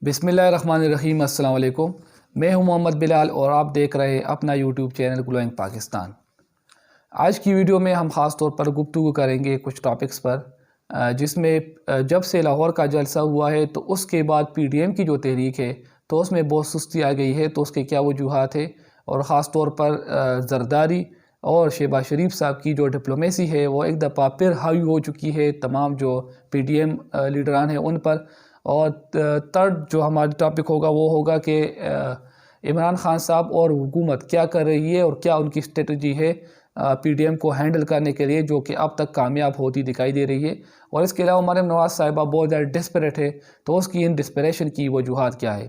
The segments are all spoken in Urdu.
بسم اللہ الرحمن الرحیم۔ السلام علیکم، میں ہوں محمد بلال اور آپ دیکھ رہے ہیں اپنا یوٹیوب چینل گلوئنگ پاکستان۔ آج کی ویڈیو میں ہم خاص طور پر گفتگو کریں گے کچھ ٹاپکس پر، جس میں جب سے لاہور کا جلسہ ہوا ہے تو اس کے بعد پی ڈی ایم کی جو تحریک ہے تو اس میں بہت سستی آ گئی ہے، تو اس کے کیا وجوہات ہے، اور خاص طور پر زرداری اور شہباز شریف صاحب کی جو ڈپلومیسی ہے وہ ایک دفعہ پھر ہاوی ہو چکی ہے تمام جو پی ڈی ایم لیڈران ہیں ان پر۔ اور تھرڈ جو ہمارا ٹاپک ہوگا وہ ہوگا کہ عمران خان صاحب اور حکومت کیا کر رہی ہے اور کیا ان کی اسٹریٹجی ہے پی ڈی ایم کو ہینڈل کرنے کے لیے، جو کہ اب تک کامیاب ہوتی دکھائی دے رہی ہے۔ اور اس کے علاوہ مریم نواز صاحبہ بہت زیادہ ڈسپریٹ ہے، تو اس کی ان ڈسپریشن کی وجوہات کیا ہے۔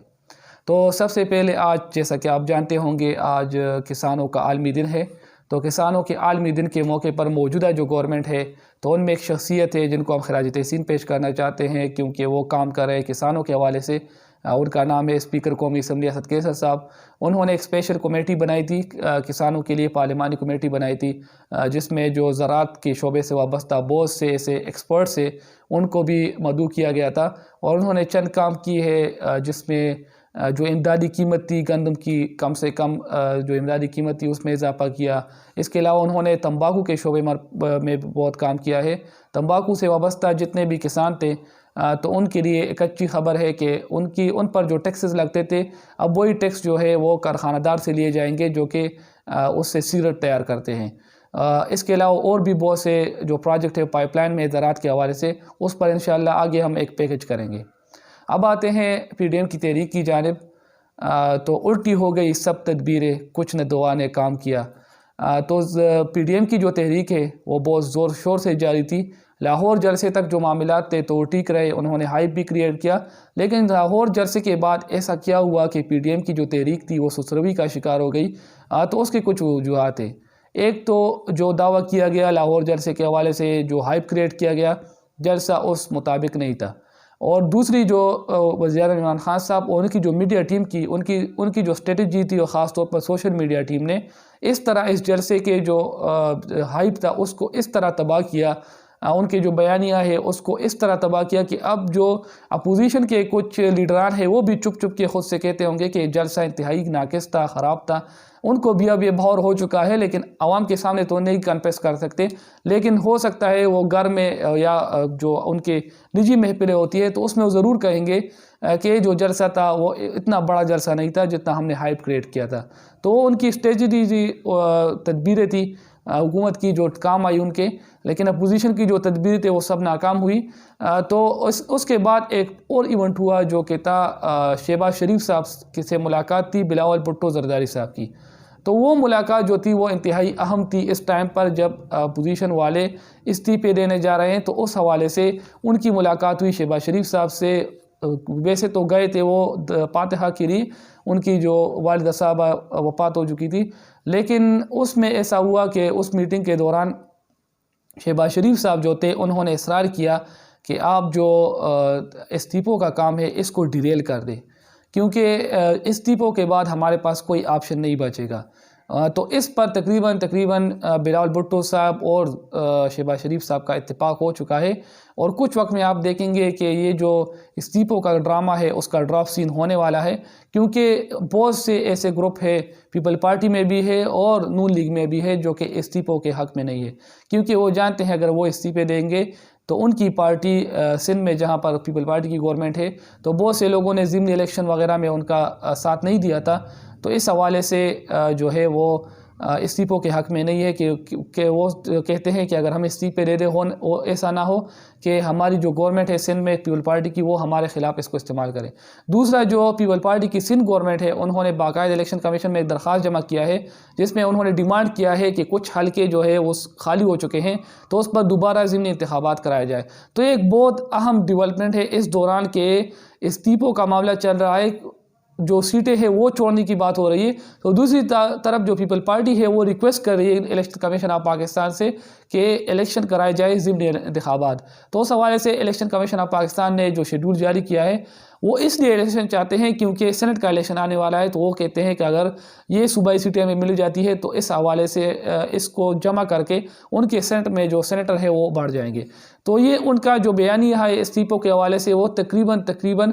تو سب سے پہلے آج جیسا کہ آپ جانتے ہوں گے آج کسانوں کا عالمی دن ہے، تو کسانوں کے عالمی دن کے موقع پر موجودہ جو گورنمنٹ ہے تو ان میں ایک شخصیت ہے جن کو ہم خراج تحسین پیش کرنا چاہتے ہیں، کیونکہ وہ کام کر رہے ہیں کسانوں کے حوالے سے۔ ان کا نام ہے اسپیکر قومی اسمبلی اسد کیسر صاحب۔ انہوں نے ایک اسپیشل کمیٹی بنائی تھی کسانوں کے لیے، پارلیمانی کمیٹی بنائی تھی، جس میں جو زراعت کے شعبے سے وابستہ بہت سے ایسے ایکسپرٹس ہیں ان کو بھی مدعو کیا گیا تھا، اور انہوں نے چند کام کی ہے جس میں جو امدادی قیمت تھی گندم کی کم سے کم جو امدادی قیمت تھی اس میں اضافہ کیا۔ اس کے علاوہ انہوں نے تمباکو کے شعبے میں بہت کام کیا ہے۔ تمباکو سے وابستہ جتنے بھی کسان تھے تو ان کے لیے ایک اچھی خبر ہے کہ ان پر جو ٹیکسز لگتے تھے اب وہی ٹیکس جو ہے وہ کارخانہ دار سے لیے جائیں گے جو کہ اس سے سیرت تیار کرتے ہیں۔ اس کے علاوہ اور بھی بہت سے جو پروجیکٹ ہے پائپ لائن میں زراعت کے حوالے سے، اس پر انشاءاللہ آگے ہم ایک پیکج کریں گے۔ اب آتے ہیں پی ڈی ایم کی تحریک کی جانب، تو الٹی ہو گئی سب تدبیریں، کچھ نہ دعا نے کام کیا۔ تو پی ڈی ایم کی جو تحریک ہے وہ بہت زور شور سے جاری تھی۔ لاہور جلسے تک جو معاملات تھے تو وہ ٹھیک رہے، انہوں نے ہائپ بھی کریٹ کیا، لیکن لاہور جلسے کے بعد ایسا کیا ہوا کہ پی ڈی ایم کی جو تحریک تھی وہ سسروی کا شکار ہو گئی۔ تو اس کے کچھ وجوہات ہیں۔ ایک تو جو دعویٰ کیا گیا لاہور جلسے کے حوالے سے، جو ہائپ کریٹ کیا گیا، جلسہ اس مطابق نہیں تھا۔ اور دوسری جو وزیر عمران خان صاحب اور ان کی جو میڈیا ٹیم کی ان کی جو اسٹریٹجی تھی، اور خاص طور پر سوشل میڈیا ٹیم نے اس طرح اس جلسے کے جو ہائپ تھا اس کو اس طرح تباہ کیا، ان کے جو بیانیہ ہے اس کو اس طرح تباہ کیا کہ اب جو اپوزیشن کے کچھ لیڈران ہیں وہ بھی چپ چپ کے خود سے کہتے ہوں گے کہ جلسہ انتہائی ناقص تھا، خراب تھا۔ ان کو بھی اب یہ بہور ہو چکا ہے، لیکن عوام کے سامنے تو نہیں کنفیس کر سکتے، لیکن ہو سکتا ہے وہ گھر میں یا جو ان کے نجی محفلیں ہوتی ہے تو اس میں وہ ضرور کہیں گے کہ جو جلسہ تھا وہ اتنا بڑا جلسہ نہیں تھا جتنا ہم نے ہائپ کریٹ کیا تھا۔ تو ان کی اسٹریٹجی تدبیریں تھی حکومت کی جو کام آئی ان کے، لیکن اپوزیشن کی جو تدبیر تھے وہ سب ناکام ہوئی۔ تو اس کے بعد ایک اور ایونٹ ہوا جو کہ تھا شہباز شریف صاحب سے ملاقات تھی بلاول بھٹو زرداری صاحب کی۔ تو وہ ملاقات جو تھی وہ انتہائی اہم تھی اس ٹائم پر جب اپوزیشن والے استعفے دینے جا رہے ہیں، تو اس حوالے سے ان کی ملاقات ہوئی شہباز شریف صاحب سے۔ ویسے تو گئے تھے وہ فاتحہ کے لیے، ان کی جو والدہ صاحبہ وفات ہو چکی تھی، لیکن اس میں ایسا ہوا کہ اس میٹنگ کے دوران شہباز شریف صاحب جو تھے انہوں نے اصرار کیا کہ آپ جو استعفوں کا کام ہے اس کو ڈیریل کر دیں، کیونکہ استعفوں کے بعد ہمارے پاس کوئی آپشن نہیں بچے گا۔ تو اس پر تقریباً بلاول بھٹو صاحب اور شہباز شریف صاحب کا اتفاق ہو چکا ہے، اور کچھ وقت میں آپ دیکھیں گے کہ یہ جو استعفوں کا ڈرامہ ہے اس کا ڈراپ سین ہونے والا ہے، کیونکہ بہت سے ایسے گروپ ہے پیپل پارٹی میں بھی ہے اور نون لیگ میں بھی ہے جو کہ استعفوں کے حق میں نہیں ہے، کیونکہ وہ جانتے ہیں اگر وہ استعفے دیں گے تو ان کی پارٹی سندھ میں جہاں پر پیپل پارٹی کی گورنمنٹ ہے تو بہت سے لوگوں نے ضمنی الیکشن وغیرہ میں ان کا ساتھ نہیں دیا تھا، تو اس حوالے سے جو ہے وہ استعفوں کے حق میں نہیں ہے کہ وہ کہتے ہیں کہ اگر ہم استعفے دے دیں ایسا نہ ہو کہ ہماری جو گورنمنٹ ہے سندھ میں پیپل پارٹی کی وہ ہمارے خلاف اس کو استعمال کرے۔ دوسرا جو پیپل پارٹی کی سندھ گورنمنٹ ہے انہوں نے باقاعدہ الیکشن کمیشن میں ایک درخواست جمع کیا ہے جس میں انہوں نے ڈیمانڈ کیا ہے کہ کچھ حلقے جو ہے وہ خالی ہو چکے ہیں تو اس پر دوبارہ ضمنی انتخابات کرائے جائے۔ تو ایک بہت اہم ڈیولپمنٹ ہے اس دوران کہ استعفوں کا معاملہ چل رہا ہے، جو سیٹیں ہیں وہ چھوڑنے کی بات ہو رہی ہے، تو دوسری طرف جو پیپل پارٹی ہے وہ ریکویسٹ کر رہی ہے الیکشن کمیشن آف پاکستان سے کہ الیکشن کرائے جائے ضمنی انتخابات۔ تو اس حوالے سے الیکشن کمیشن آف پاکستان نے جو شیڈول جاری کیا ہے وہ اس لیے الیکشن چاہتے ہیں کیونکہ سینٹ کا الیکشن آنے والا ہے، تو وہ کہتے ہیں کہ اگر یہ صوبائی سیٹیں میں مل جاتی ہے تو اس حوالے سے اس کو جمع کر کے ان کے سینٹ میں جو سینیٹر ہے وہ بڑھ جائیں گے۔ تو یہ ان کا جو بیانیہ ہے استعفوں کے حوالے سے وہ تقریباً